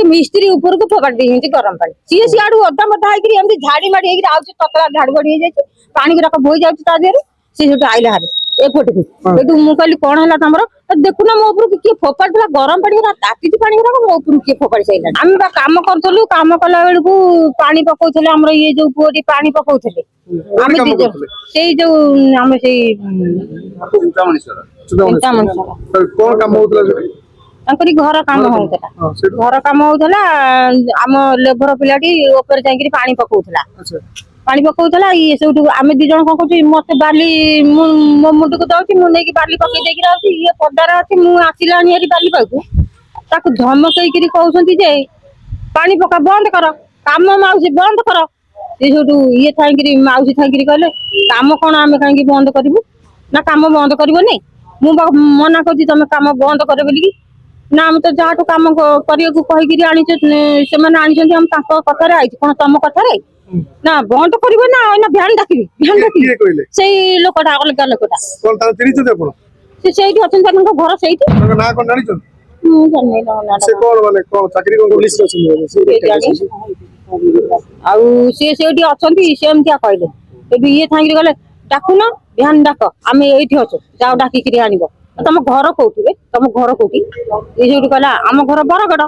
मिस्त्री ऊपर को फोपाड़ दी गरम पानी सी सियाड़ू अदा मदा होती झाड़ी माड़ी ततला झाड़ बड़ी पानी गुराक बोई जाए सी आईला हारे एपट को मुझे कहली कौन है तुम देखुना मो ऊपर किए फोपाड़ा गरम पानी ताकि पानी गुराक मो ऊपर किए फोपाड़ी सारा आम कम करूँ कम कला बेलू पानी पकाउले आम ये जो पुओटी पानी पकाउले से जो आम से घर कम होता घर कम होता आम लेबर पिलाटी ऊपर जाकि पानी पकाउला पानी पकाउला ये सब आम दी जन कौन कर मत बाली मो मुंड को दौर मुझे बाली पकई दे ये पदार अच्छी मुझे आसला बाली पाक धमकई कहते जे पानी पका बंद कर काम माउसी बंद कर ये थी माउसी थी कहले कम कौन आम कहीं बंद करूँ ना कम बंद करनी मुझे मना कर तुम कम बंद कर बोलिकी ना आम तो जहाँ कम करके आनी हम कथार आई कौन तुम कथार ना बंद कर ना भ्यान डाक से लोकटा अलग लोकटा से घर से कहले ये थी गले डाकुन भ्यान डाक आम ये अच्छे जाओ डाकिक आन तुम घर कौटे तुम घर कौटी ये कहला आम घर बरगड़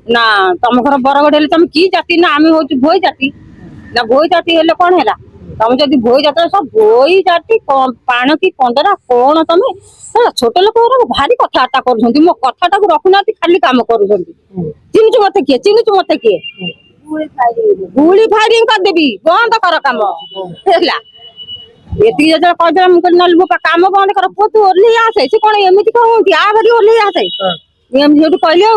ना तुम घर बरगड़ तुम कि जाति ना आम हूँ भोई जाति ना भोई जाति हेले कौन है तुम जब भोई जात सब भोई जाति पाण की कंदरा कौन तुम छोट लोक भारी कथबार्ता कर मो कथा रखुना खाली कम कर चिन्हु मत किए चिन्हु मत किए गुड़ी फायरिंग करदेवी बंद कर कम ये कहते मुझे कम बंद कर पुओ तू ओह्ल आसे से कौन एमती कौन आ भारी ओह्ल आसे कहले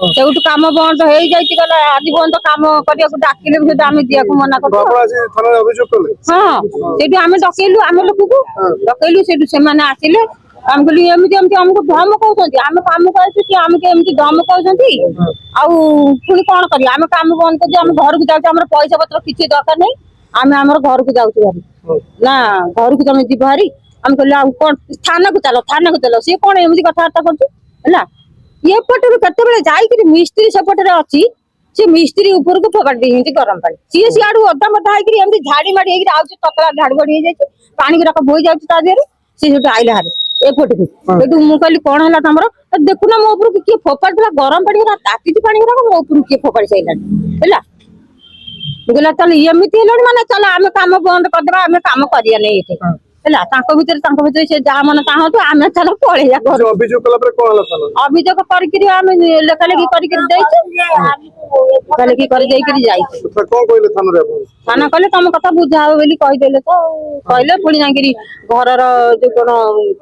से कम बंद हो गला आज बंद कम करने डाकिले आम दिया मना कर हाँ से आम डकैलु आम लोक को डकैलु से आसिले आम कहली एमती आमको धम कहते आम कम कर आमको एमती धम कहते पुणी कौन कर आम कम बंद कर आम घर को जाऊँ पैसा पत्र किसी दरकार नहीं आम आम घर को जाऊँ भारी ना घर को तुम जीव भारी आम कहले कौन थाना को चलो सी कौन एमती कथबार्ता कर ये पटर केत जाकि मिस्त्री सेपटे अच्छी से मिस्त्री ऊपर को फोपाड़ दी गरम पानी सी सियाड़ू अदा मदा होती झाड़ी माड़ी ततला झाड़ बड़ी पानी गुराक बोई जाए सी आईला हारे एपट को मुझे कहली कौन है तुम देखुना मो ऊपर किए फोपाड़ा गरम पानी ताकि पानी गुराक मो ऊपर किए फोपाड़ी सारा मुझे चल एमती है माने चल आम कम बंद करदे आम कम करिया नहीं भितर से जहाँ मन चाहतु आम चल पलैया अभियोग थाना कहले तुम कथा बुझा हो कहीदेले तो कहले पुणी जाकि घर जो कौन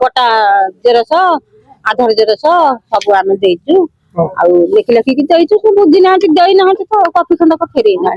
पटा जेरस आधार जेरस सब आम देचु लिखि लिखिकी देचु बुझी ना देना तो कथी खंडक फेर ना।